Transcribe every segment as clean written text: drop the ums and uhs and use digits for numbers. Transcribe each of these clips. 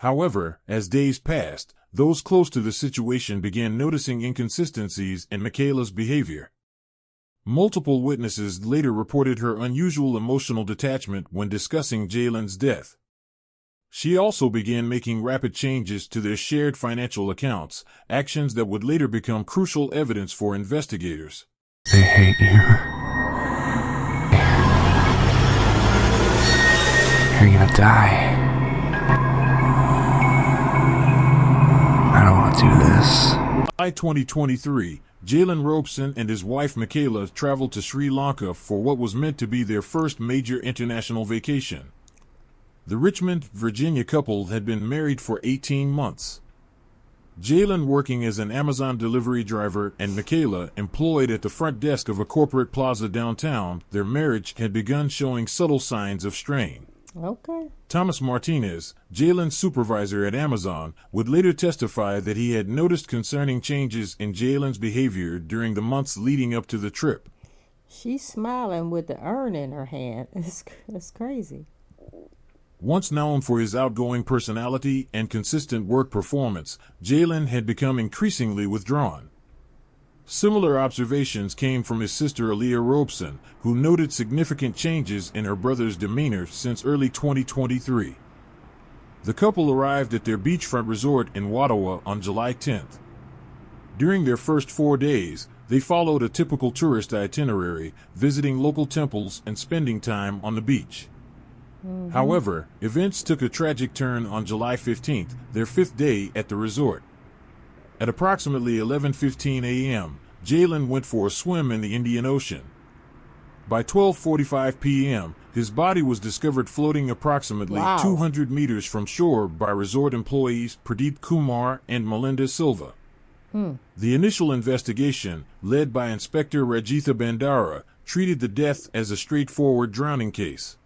However, as days passed, those close to the situation began noticing inconsistencies in Michaela's behavior. Multiple witnesses later reported her unusual emotional detachment when discussing Jalen's death. She also began making rapid changes to their shared financial accounts, actions that would later become crucial evidence for investigators. They hate you. You're gonna die. I don't want to do this. By 2023, Jalen Robeson and his wife Michaela traveled to Sri Lanka for what was meant to be their first major international vacation. The Richmond, Virginia couple had been married for 18 months. Jalen working as an Amazon delivery driver and Michaela employed at the front desk of a corporate plaza downtown, their marriage had begun showing subtle signs of strain. Okay. Thomas Martinez, Jalen's supervisor at Amazon, would later testify that he had noticed concerning changes in Jalen's behavior during the months leading up to the trip. She's smiling with the urn in her hand. It's crazy. Once known for his outgoing personality and consistent work performance, Jalen had become increasingly withdrawn. Similar observations came from his sister Aaliyah Robeson, who noted significant changes in her brother's demeanor since early 2023. The couple arrived at their beachfront resort in Wattawa on July 10th. During their first 4 days, they followed a typical tourist itinerary, visiting local temples and spending time on the beach. However, events took a tragic turn on July 15th, their 5th day at the resort. At approximately 11:15 a.m., Jalen went for a swim in the Indian Ocean. By 12:45 p.m., his body was discovered floating approximately 200 meters from shore by resort employees Pradeep Kumar and Melinda Silva. The initial investigation, led by Inspector Rajitha Bandara, treated the death as a straightforward drowning case.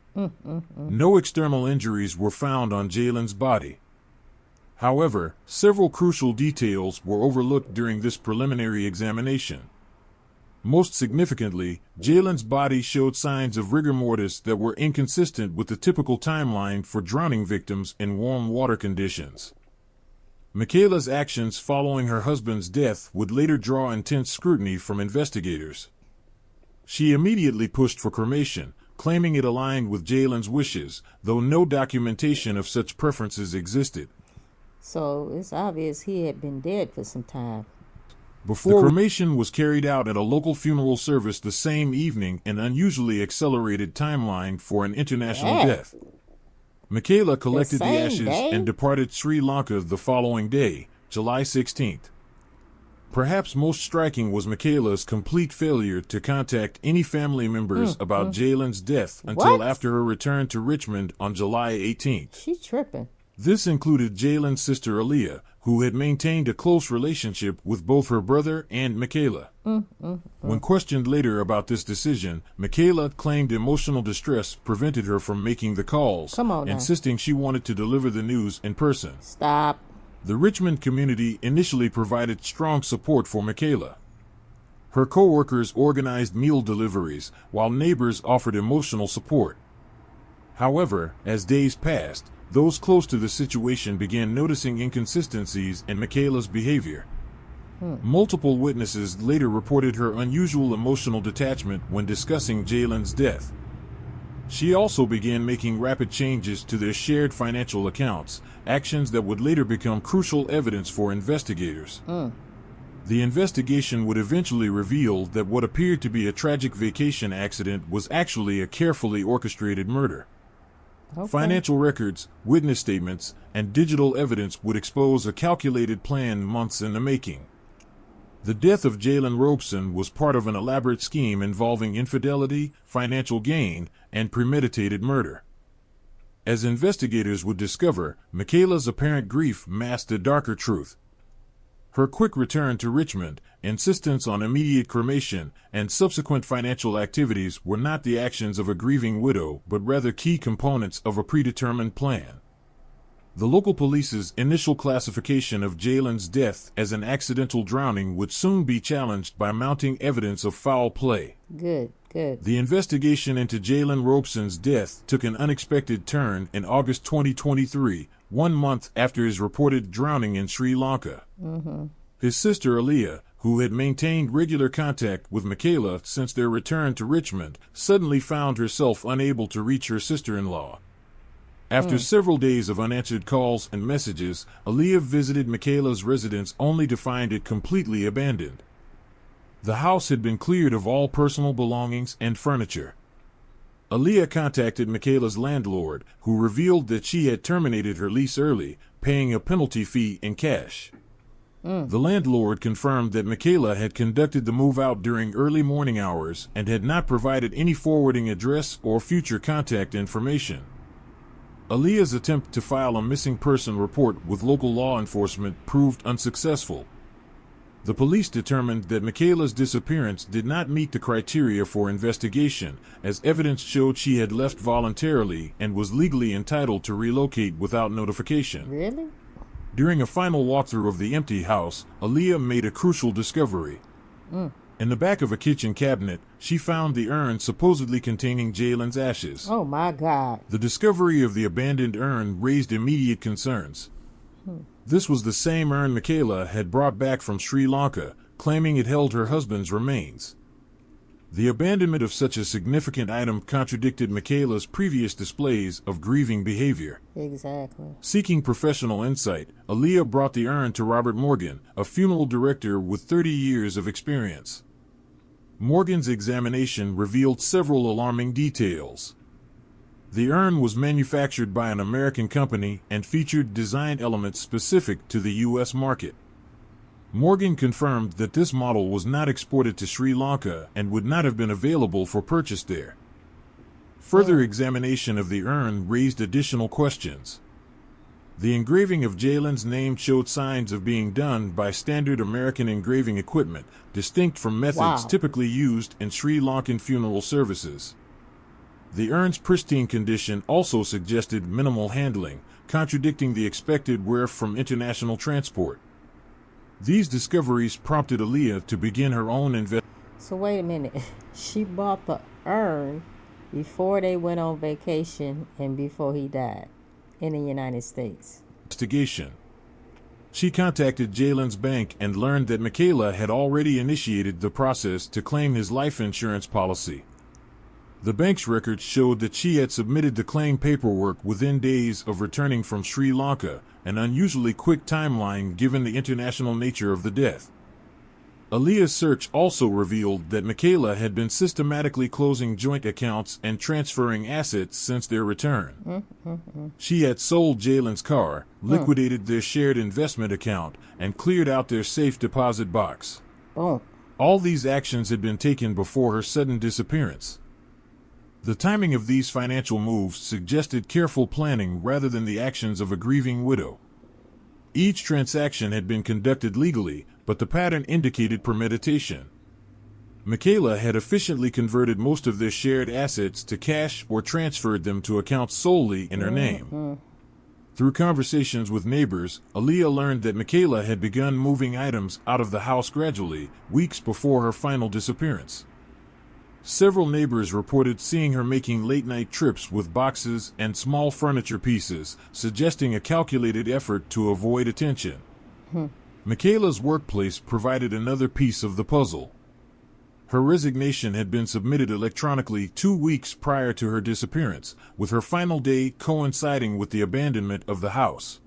No external injuries were found on Jalen's body. However, several crucial details were overlooked during this preliminary examination. Most significantly, Jalen's body showed signs of rigor mortis that were inconsistent with the typical timeline for drowning victims in warm water conditions. Michaela's actions following her husband's death would later draw intense scrutiny from investigators. She immediately pushed for cremation, claiming it aligned with Jalen's wishes, though no documentation of such preferences existed. So it's obvious he had been dead for some time. Before the cremation was carried out at a local funeral service the same evening, an unusually accelerated timeline for an international death. Michaela collected the ashes and departed Sri Lanka the following day, July 16th. Perhaps most striking was Michaela's complete failure to contact any family members about Jalen's death until after her return to Richmond on July 18th. She tripping. This included Jalen's sister Aaliyah, who had maintained a close relationship with both her brother and Michaela. When questioned later about this decision, Michaela claimed emotional distress prevented her from making the calls, insisting she wanted to deliver the news in person. Stop. The Richmond community initially provided strong support for Michaela. Her co-workers organized meal deliveries, while neighbors offered emotional support. However, as days passed, those close to the situation began noticing inconsistencies in Michaela's behavior. Multiple witnesses later reported her unusual emotional detachment when discussing Jalen's death. She also began making rapid changes to their shared financial accounts, actions that would later become crucial evidence for investigators. The investigation would eventually reveal that what appeared to be a tragic vacation accident was actually a carefully orchestrated murder. Financial records, witness statements, and digital evidence would expose a calculated plan months in the making. The death of Jalen Robeson was part of an elaborate scheme involving infidelity, financial gain, and premeditated murder. As investigators would discover, Michaela's apparent grief masked a darker truth. Her quick return to Richmond, insistence on immediate cremation, and subsequent financial activities were not the actions of a grieving widow, but rather key components of a predetermined plan. The local police's initial classification of Jalen's death as an accidental drowning would soon be challenged by mounting evidence of foul play. Good. The investigation into Jalen Robeson's death took an unexpected turn in August 2023, 1 month after his reported drowning in Sri Lanka. His sister Aaliyah, who had maintained regular contact with Michaela since their return to Richmond, suddenly found herself unable to reach her sister-in-law. After several days of unanswered calls and messages, Aaliyah visited Michaela's residence only to find it completely abandoned. The house had been cleared of all personal belongings and furniture. Aaliyah contacted Michaela's landlord, who revealed that she had terminated her lease early, paying a penalty fee in cash. The landlord confirmed that Michaela had conducted the move-out during early morning hours and had not provided any forwarding address or future contact information. Aaliyah's attempt to file a missing person report with local law enforcement proved unsuccessful. The police determined that Michaela's disappearance did not meet the criteria for investigation, as evidence showed she had left voluntarily and was legally entitled to relocate without notification. Really? During a final walkthrough of the empty house, Aaliyah made a crucial discovery. In the back of a kitchen cabinet, she found the urn supposedly containing Jalen's ashes. Oh my God. The discovery of the abandoned urn raised immediate concerns. This was the same urn Michaela had brought back from Sri Lanka, claiming it held her husband's remains. The abandonment of such a significant item contradicted Michaela's previous displays of grieving behavior. Exactly. Seeking professional insight, Aaliyah brought the urn to Robert Morgan, a funeral director with 30 years of experience. Morgan's examination revealed several alarming details. The urn was manufactured by an American company and featured design elements specific to the U.S. market. Morgan confirmed that this model was not exported to Sri Lanka and would not have been available for purchase there. Further examination of the urn raised additional questions. The engraving of Jalen's name showed signs of being done by standard American engraving equipment, distinct from methods typically used in Sri Lankan funeral services. The urn's pristine condition also suggested minimal handling, contradicting the expected wear from international transport. These discoveries prompted Aaliyah to begin her own investigation. So wait a minute. She bought the urn before they went on vacation and before he died in the United States. She contacted Jalen's bank and learned that Michaela had already initiated the process to claim his life insurance policy. The bank's records showed that she had submitted the claim paperwork within days of returning from Sri Lanka, an unusually quick timeline given the international nature of the death. Aaliyah's search also revealed that Michaela had been systematically closing joint accounts and transferring assets since their return. She had sold Jalen's car, liquidated their shared investment account, and cleared out their safe deposit box. All these actions had been taken before her sudden disappearance. The timing of these financial moves suggested careful planning rather than the actions of a grieving widow. Each transaction had been conducted legally, but the pattern indicated premeditation. Michaela had efficiently converted most of their shared assets to cash or transferred them to accounts solely in her name. Through conversations with neighbors, Aaliyah learned that Michaela had begun moving items out of the house gradually, weeks before her final disappearance. Several neighbors reported seeing her making late-night trips with boxes and small furniture pieces, suggesting a calculated effort to avoid attention. Michaela's workplace provided another piece of the puzzle. Her resignation had been submitted electronically 2 weeks prior to her disappearance, with her final day coinciding with the abandonment of the house.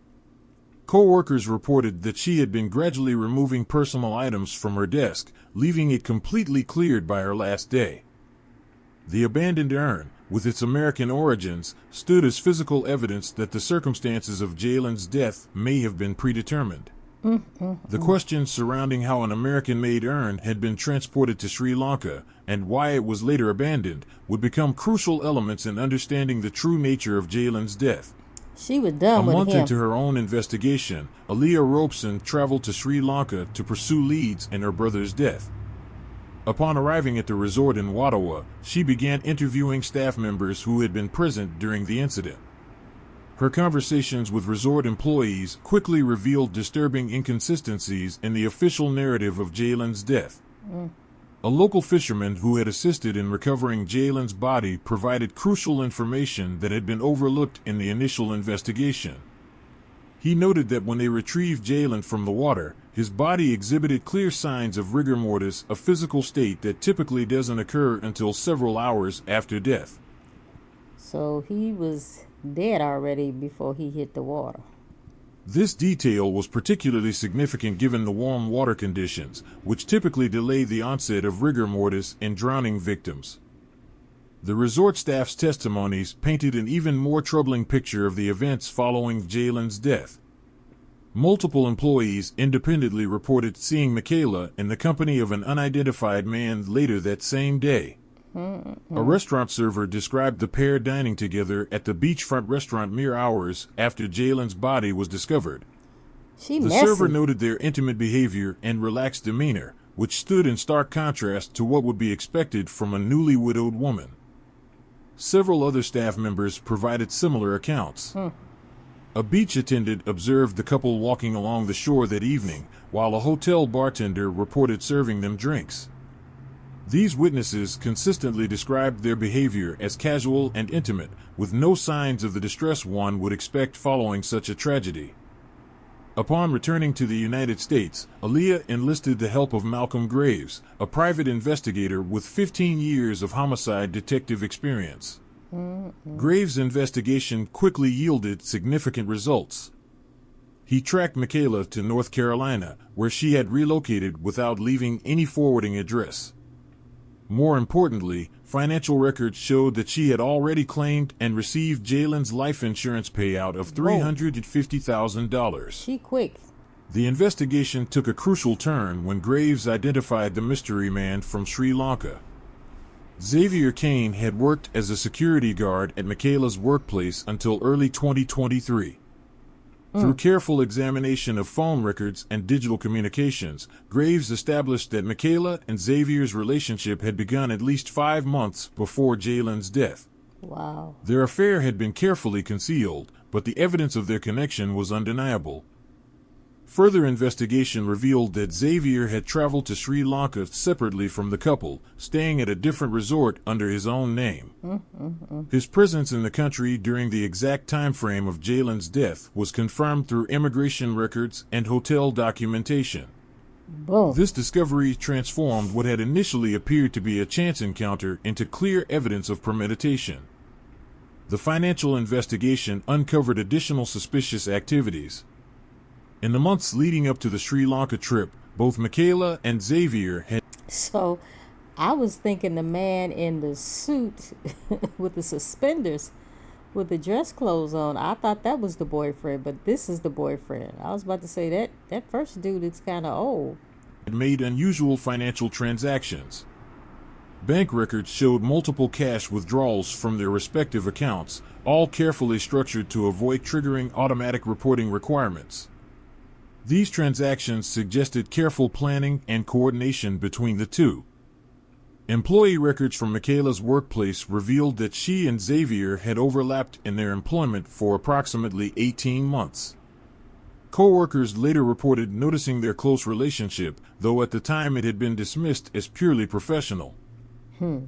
Co-workers reported that she had been gradually removing personal items from her desk, leaving it completely cleared by her last day. The abandoned urn, with its American origins, stood as physical evidence that the circumstances of Jalen's death may have been predetermined. The questions surrounding how an American-made urn had been transported to Sri Lanka and why it was later abandoned would become crucial elements in understanding the true nature of Jalen's death. She was done with him. A month into her own investigation, Aaliyah Robeson traveled to Sri Lanka to pursue leads in her brother's death. Upon arriving at the resort in Wadawa, she began interviewing staff members who had been present during the incident. Her conversations with resort employees quickly revealed disturbing inconsistencies in the official narrative of Jalen's death. A local fisherman who had assisted in recovering Jalen's body provided crucial information that had been overlooked in the initial investigation. He noted that when they retrieved Jalen from the water, his body exhibited clear signs of rigor mortis, a physical state that typically doesn't occur until several hours after death. So he was dead already before he hit the water. This detail was particularly significant given the warm water conditions, which typically delay the onset of rigor mortis in drowning victims. The resort staff's testimonies painted an even more troubling picture of the events following Jalen's death. Multiple employees independently reported seeing Michaela in the company of an unidentified man later that same day. A restaurant server described the pair dining together at the beachfront restaurant mere hours after Jalen's body was discovered. The server noted their intimate behavior and relaxed demeanor, which stood in stark contrast to what would be expected from a newly widowed woman. Several other staff members provided similar accounts. A beach attendant observed the couple walking along the shore that evening, while a hotel bartender reported serving them drinks. These witnesses consistently described their behavior as casual and intimate, with no signs of the distress one would expect following such a tragedy. Upon returning to the United States, Aaliyah enlisted the help of Malcolm Graves, a private investigator with 15 years of homicide detective experience. Graves' investigation quickly yielded significant results. He tracked Michaela to North Carolina, where she had relocated without leaving any forwarding address. More importantly, financial records showed that she had already claimed and received Jalen's life insurance payout of $350,000. She quick. The investigation took a crucial turn when Graves identified the mystery man from Sri Lanka. Xavier Kane had worked as a security guard at Michaela's workplace until early 2023. Through careful examination of phone records and digital communications, Graves established that Michaela and Xavier's relationship had begun at least 5 months before Jalen's death. Wow. Their affair had been carefully concealed, but the evidence of their connection was undeniable. Further investigation revealed that Xavier had traveled to Sri Lanka separately from the couple, staying at a different resort under his own name. His presence in the country during the exact time frame of Jalen's death was confirmed through immigration records and hotel documentation. Boom. This discovery transformed what had initially appeared to be a chance encounter into clear evidence of premeditation. The financial investigation uncovered additional suspicious activities. In the months leading up to the Sri Lanka trip, both Michaela and Xavier had... So, I was thinking the man in the suit with the suspenders, with the dress clothes on, I thought that was the boyfriend, but this is the boyfriend. I was about to say that first dude is kind of old. had made unusual financial transactions. Bank records showed multiple cash withdrawals from their respective accounts, all carefully structured to avoid triggering automatic reporting requirements. These transactions suggested careful planning and coordination between the two. Employee records from Michaela's workplace revealed that she and Xavier had overlapped in their employment for approximately 18 months. Co-workers later reported noticing their close relationship, though at the time it had been dismissed as purely professional.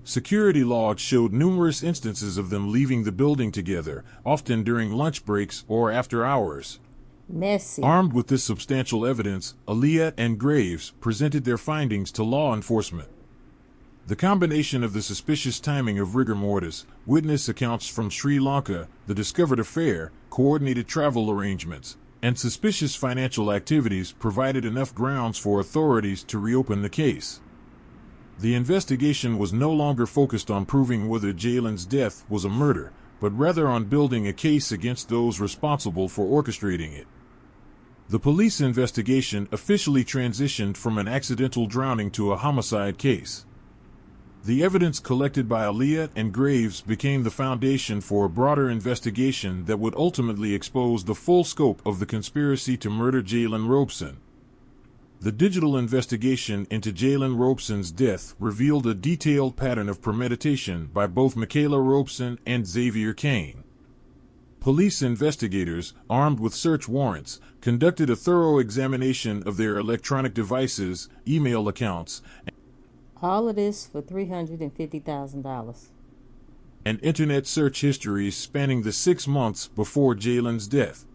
Security logs showed numerous instances of them leaving the building together, often during lunch breaks or after hours. Messy. Armed with this substantial evidence, Aaliyah and Graves presented their findings to law enforcement. The combination of the suspicious timing of rigor mortis, witness accounts from Sri Lanka, the discovered affair, coordinated travel arrangements, and suspicious financial activities provided enough grounds for authorities to reopen the case. The investigation was no longer focused on proving whether Jalen's death was a murder, but rather on building a case against those responsible for orchestrating it. The police investigation officially transitioned from an accidental drowning to a homicide case. The evidence collected by Aaliyah and Graves became the foundation for a broader investigation that would ultimately expose the full scope of the conspiracy to murder Jalen Robeson. The digital investigation into Jalen Robeson's death revealed a detailed pattern of premeditation by both Michaela Robeson and Xavier Kane. Police investigators, armed with search warrants, conducted a thorough examination of their electronic devices, email accounts, All of this for $350,000. and internet search histories spanning the 6 months before Jalen's death.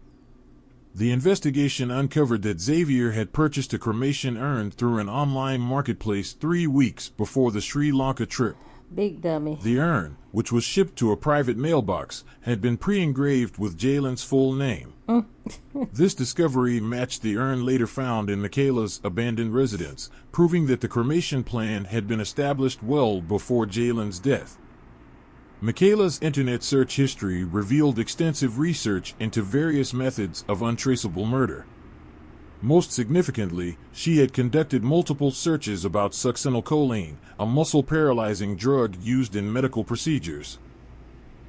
The investigation uncovered that Xavier had purchased a cremation urn through an online marketplace 3 weeks before the Sri Lanka trip. Big dummy. The urn, which was shipped to a private mailbox, had been pre-engraved with Jalen's full name. This discovery matched the urn later found in Michaela's abandoned residence, proving that the cremation plan had been established well before Jalen's death. Michaela's internet search history revealed extensive research into various methods of untraceable murder. Most significantly, she had conducted multiple searches about succinylcholine, a muscle-paralyzing drug used in medical procedures.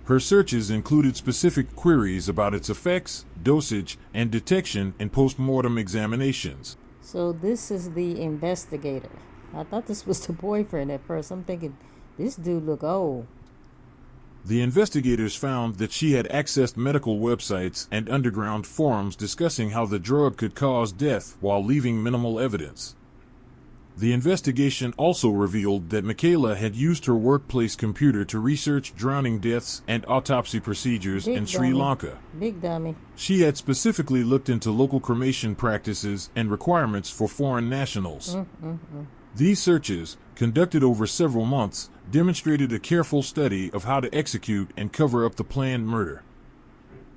Her searches included specific queries about its effects, dosage, and detection in post-mortem examinations. So this is the investigator. I thought this was the boyfriend at first. I'm thinking, this dude look old. The investigators found that she had accessed medical websites and underground forums discussing how the drug could cause death while leaving minimal evidence. The investigation also revealed that Michaela had used her workplace computer to research drowning deaths and autopsy procedures Big in Sri dummy. Lanka. Big dummy. She had specifically looked into local cremation practices and requirements for foreign nationals. These searches, conducted over several months, demonstrated a careful study of how to execute and cover up the planned murder.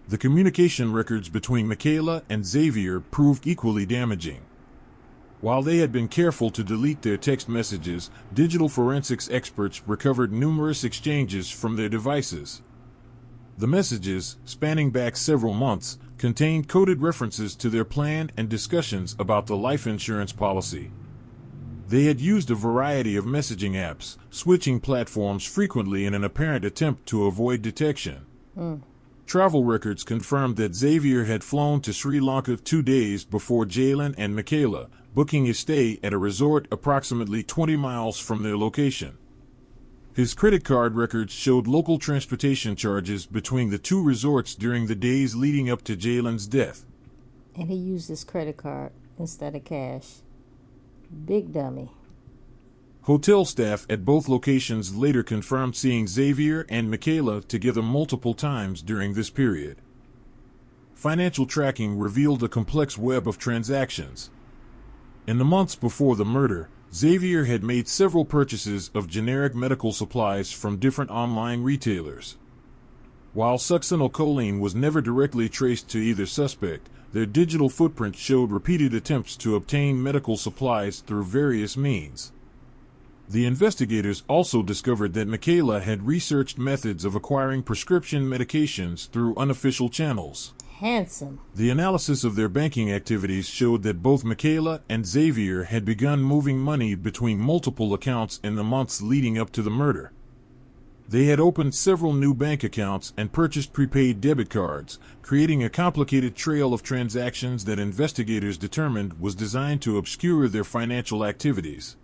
The communication records between Michaela and Xavier proved equally damaging. While they had been careful to delete their text messages, digital forensics experts recovered numerous exchanges from their devices. The messages, spanning back several months, contained coded references to their plan and discussions about the life insurance policy. They had used a variety of messaging apps, switching platforms frequently in an apparent attempt to avoid detection. Travel records confirmed that Xavier had flown to Sri Lanka 2 days before Jalen and Michaela, booking his stay at a resort approximately 20 miles from their location. His credit card records showed local transportation charges between the 2 resorts during the days leading up to Jalen's death. And he used his credit card instead of cash. Big dummy. Hotel staff at both locations later confirmed seeing Xavier and Michaela together multiple times during this period. Financial tracking revealed a complex web of transactions. In the months before the murder, Xavier had made several purchases of generic medical supplies from different online retailers. While succinylcholine was never directly traced to either suspect, their digital footprint showed repeated attempts to obtain medical supplies through various means. The investigators also discovered that Michaela had researched methods of acquiring prescription medications through unofficial channels. Handsome. The analysis of their banking activities showed that both Michaela and Xavier had begun moving money between multiple accounts in the months leading up to the murder. They had opened several new bank accounts and purchased prepaid debit cards, creating a complicated trail of transactions that investigators determined was designed to obscure their financial activities.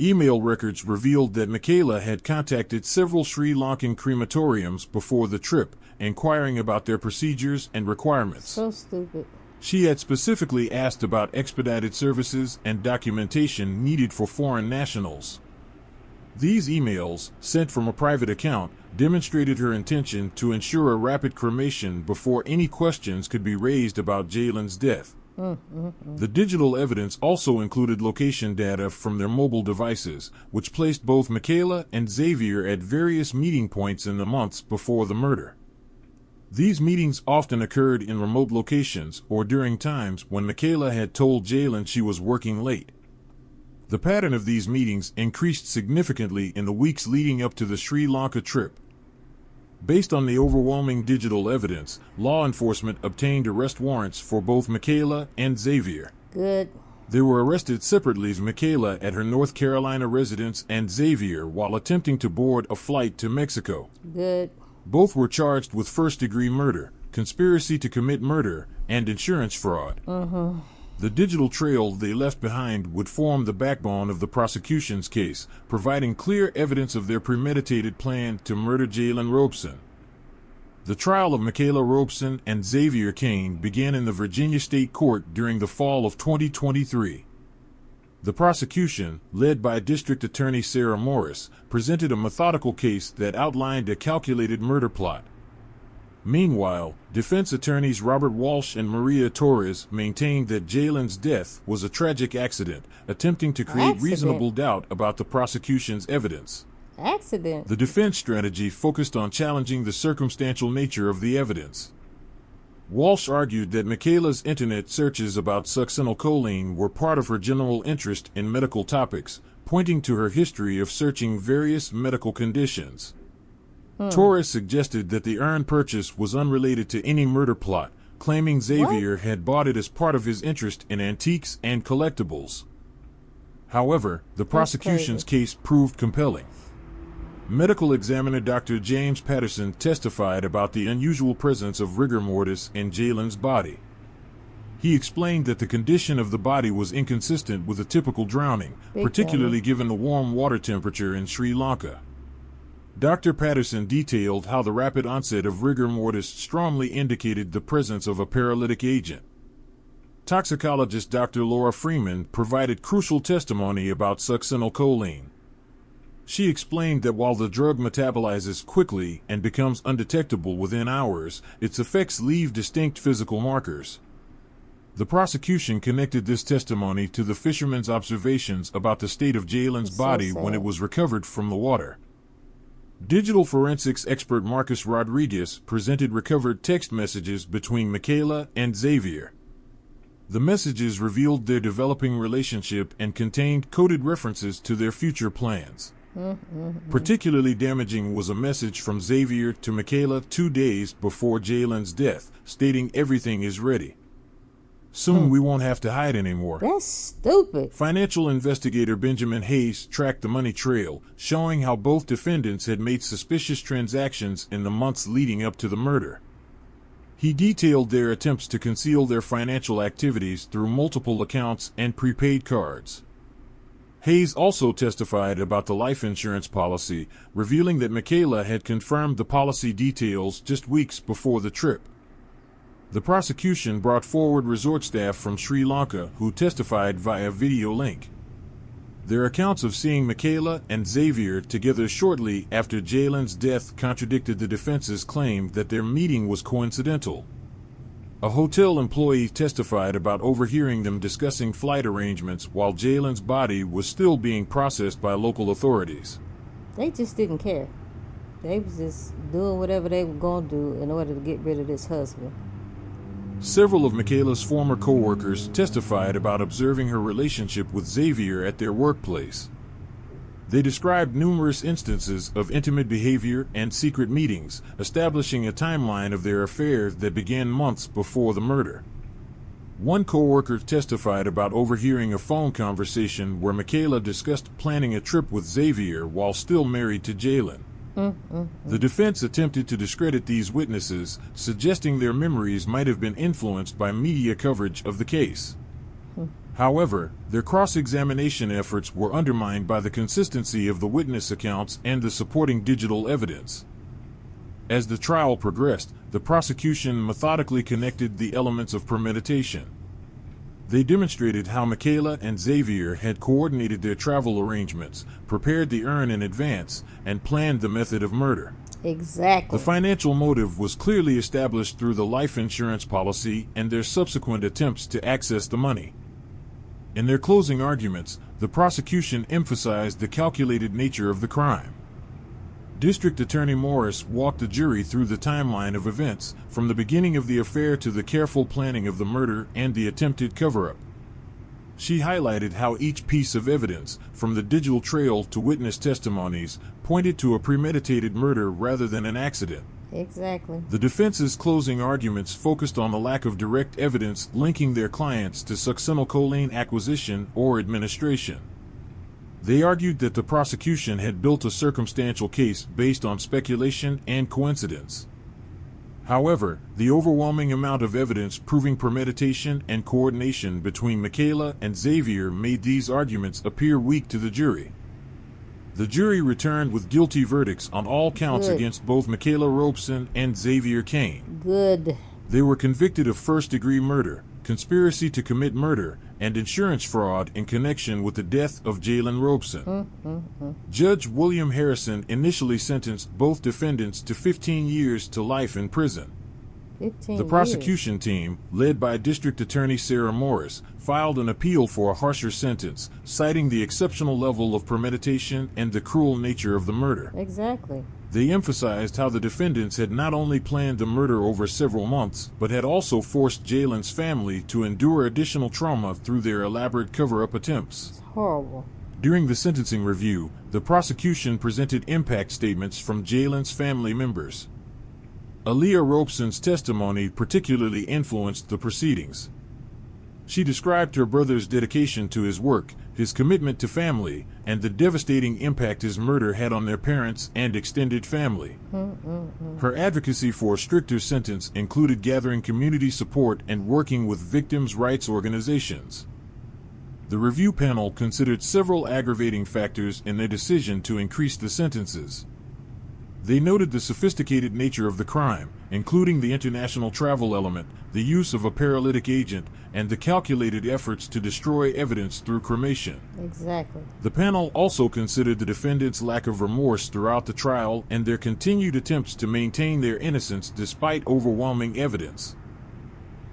Email records revealed that Michaela had contacted several Sri Lankan crematoriums before the trip, inquiring about their procedures and requirements. So stupid. She had specifically asked about expedited services and documentation needed for foreign nationals. These emails, sent from a private account, demonstrated her intention to ensure a rapid cremation before any questions could be raised about Jalen's death. The digital evidence also included location data from their mobile devices, which placed both Michaela and Xavier at various meeting points in the months before the murder. These meetings often occurred in remote locations or during times when Michaela had told Jalen she was working late. The pattern of these meetings increased significantly in the weeks leading up to the Sri Lanka trip. Based on the overwhelming digital evidence, law enforcement obtained arrest warrants for both Michaela and Xavier. Good. They were arrested separately, Michaela at her North Carolina residence and Xavier while attempting to board a flight to Mexico. Good. Both were charged with first-degree murder, conspiracy to commit murder, and insurance fraud. The digital trail they left behind would form the backbone of the prosecution's case, providing clear evidence of their premeditated plan to murder Jalen Robeson. The trial of Michaela Robeson and Xavier Cain began in the Virginia State Court during the fall of 2023. The prosecution, led by District Attorney Sarah Morris, presented a methodical case that outlined a calculated murder plot. Meanwhile, defense attorneys Robert Walsh and Maria Torres maintained that Jalen's death was a tragic accident, attempting to create reasonable doubt about the prosecution's evidence. Accident. The defense strategy focused on challenging the circumstantial nature of the evidence. Walsh argued that Michaela's internet searches about succinylcholine were part of her general interest in medical topics, pointing to her history of searching various medical conditions. Torres suggested that the urn purchase was unrelated to any murder plot, claiming Xavier had bought it as part of his interest in antiques and collectibles. However, the prosecution's case proved compelling. Medical examiner Dr. James Patterson testified about the unusual presence of rigor mortis in Jalen's body. He explained that the condition of the body was inconsistent with a typical drowning, particularly given the warm water temperature in Sri Lanka. Dr. Patterson detailed how the rapid onset of rigor mortis strongly indicated the presence of a paralytic agent. Toxicologist Dr. Laura Freeman provided crucial testimony about succinylcholine. She explained that while the drug metabolizes quickly and becomes undetectable within hours, its effects leave distinct physical markers. The prosecution connected this testimony to the fisherman's observations about the state of Jalen's body when it was recovered from the water. Digital forensics expert Marcus Rodriguez presented recovered text messages between Michaela and Xavier. The messages revealed their developing relationship and contained coded references to their future plans. Particularly damaging was a message from Xavier to Michaela 2 days before Jalen's death, stating everything is ready. Soon we won't have to hide anymore. That's stupid. Financial investigator Benjamin Hayes tracked the money trail, showing how both defendants had made suspicious transactions in the months leading up to the murder. He detailed their attempts to conceal their financial activities through multiple accounts and prepaid cards. Hayes also testified about the life insurance policy, revealing that Michaela had confirmed the policy details just weeks before the trip. The prosecution brought forward resort staff from Sri Lanka who testified via video link. Their accounts of seeing Michaela and Xavier together shortly after Jalen's death contradicted the defense's claim that their meeting was coincidental. A hotel employee testified about overhearing them discussing flight arrangements while Jalen's body was still being processed by local authorities. They just didn't care. They was just doing whatever they were going to do in order to get rid of this husband. Several of Michaela's former co-workers testified about observing her relationship with Xavier at their workplace. They described numerous instances of intimate behavior and secret meetings, establishing a timeline of their affair that began months before the murder. One co-worker testified about overhearing a phone conversation where Michaela discussed planning a trip with Xavier while still married to Jalen. The defense attempted to discredit these witnesses, suggesting their memories might have been influenced by media coverage of the case. However, their cross-examination efforts were undermined by the consistency of the witness accounts and the supporting digital evidence. As the trial progressed, the prosecution methodically connected the elements of premeditation. They demonstrated how Michaela and Xavier had coordinated their travel arrangements, prepared the urn in advance, and planned the method of murder. Exactly. The financial motive was clearly established through the life insurance policy and their subsequent attempts to access the money. In their closing arguments, the prosecution emphasized the calculated nature of the crime. District Attorney Morris walked the jury through the timeline of events, from the beginning of the affair to the careful planning of the murder and the attempted cover-up. She highlighted how each piece of evidence, from the digital trail to witness testimonies, pointed to a premeditated murder rather than an accident. Exactly. The defense's closing arguments focused on the lack of direct evidence linking their clients to succinylcholine acquisition or administration. They argued that the prosecution had built a circumstantial case based on speculation and coincidence. However, the overwhelming amount of evidence proving premeditation and coordination between Michaela and Xavier made these arguments appear weak to the jury. The jury returned with guilty verdicts on all counts Good. against both Michaela Robeson and Xavier Kane. Good. They were convicted of first-degree murder, conspiracy to commit murder, and insurance fraud in connection with the death of Jalen Robeson. Judge William Harrison initially sentenced both defendants to 15 years to life in prison. 15 The years. prosecution team, led by District Attorney Sarah Morris, filed an appeal for a harsher sentence, citing the exceptional level of premeditation and the cruel nature of the murder. Exactly. They emphasized how the defendants had not only planned the murder over several months, but had also forced Jalen's family to endure additional trauma through their elaborate cover-up attempts. It's horrible. During the sentencing review, the prosecution presented impact statements from Jalen's family members. Aaliyah Robeson's testimony particularly influenced the proceedings. She described her brother's dedication to his work, his commitment to family, and the devastating impact his murder had on their parents and extended family. Her advocacy for a stricter sentence included gathering community support and working with victims' rights organizations. The review panel considered several aggravating factors in their decision to increase the sentences. They noted the sophisticated nature of the crime, including the international travel element, the use of a paralytic agent, and the calculated efforts to destroy evidence through cremation. Exactly. The panel also considered the defendants' lack of remorse throughout the trial and their continued attempts to maintain their innocence despite overwhelming evidence.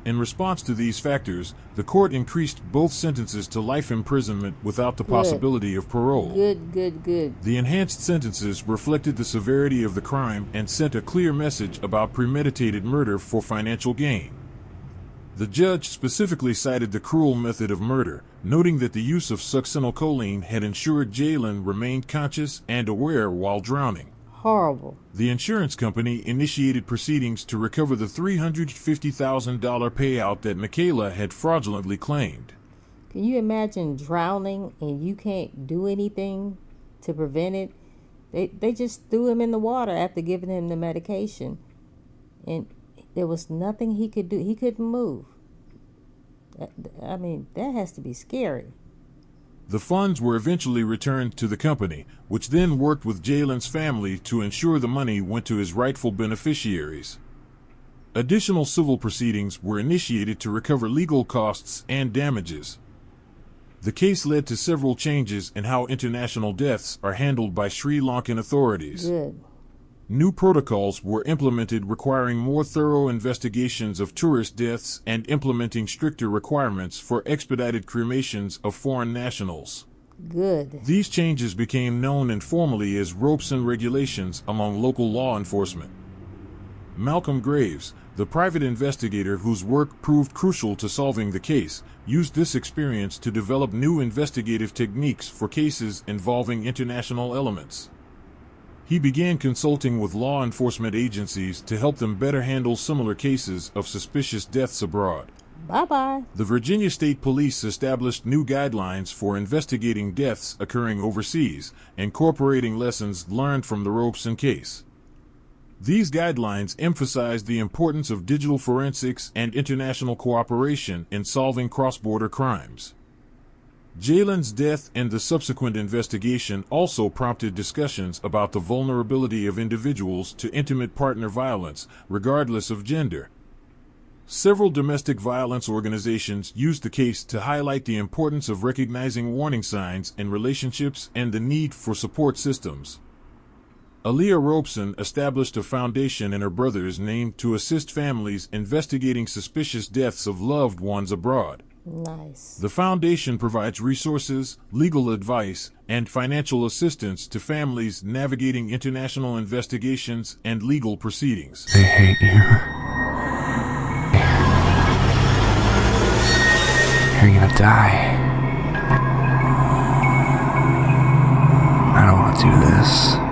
In response to these factors, the court increased both sentences to life imprisonment without the possibility of parole. Good. The enhanced sentences reflected the severity of the crime and sent a clear message about premeditated murder for financial gain. The judge specifically cited the cruel method of murder, noting that the use of succinylcholine had ensured Jalen remained conscious and aware while drowning. Horrible. The insurance company initiated proceedings to recover the $350,000 payout that Michaela had fraudulently claimed. Can you imagine drowning and you can't do anything to prevent it? They just threw him in the water after giving him the medication. And there was nothing he could do. He couldn't move. I mean, that has to be scary. The funds were eventually returned to the company, which then worked with Jalen's family to ensure the money went to his rightful beneficiaries. Additional civil proceedings were initiated to recover legal costs and damages. The case led to several changes in how international deaths are handled by Sri Lankan authorities. Good. New protocols were implemented requiring more thorough investigations of tourist deaths and implementing stricter requirements for expedited cremations of foreign nationals. Good. These changes became known informally as Robeson regulations among local law enforcement. Malcolm Graves, the private investigator whose work proved crucial to solving the case, used this experience to develop new investigative techniques for cases involving international elements. He began consulting with law enforcement agencies to help them better handle similar cases of suspicious deaths abroad. Bye-bye. The Virginia State Police established new guidelines for investigating deaths occurring overseas, incorporating lessons learned from the Robeson case. These guidelines emphasized the importance of digital forensics and international cooperation in solving cross-border crimes. Jalen's death and the subsequent investigation also prompted discussions about the vulnerability of individuals to intimate partner violence, regardless of gender. Several domestic violence organizations used the case to highlight the importance of recognizing warning signs in relationships and the need for support systems. Aaliyah Robeson established a foundation in her brother's name to assist families investigating suspicious deaths of loved ones abroad. Nice. The foundation provides resources, legal advice, and financial assistance to families navigating international investigations and legal proceedings. They hate you. You're gonna die. I don't want to do this.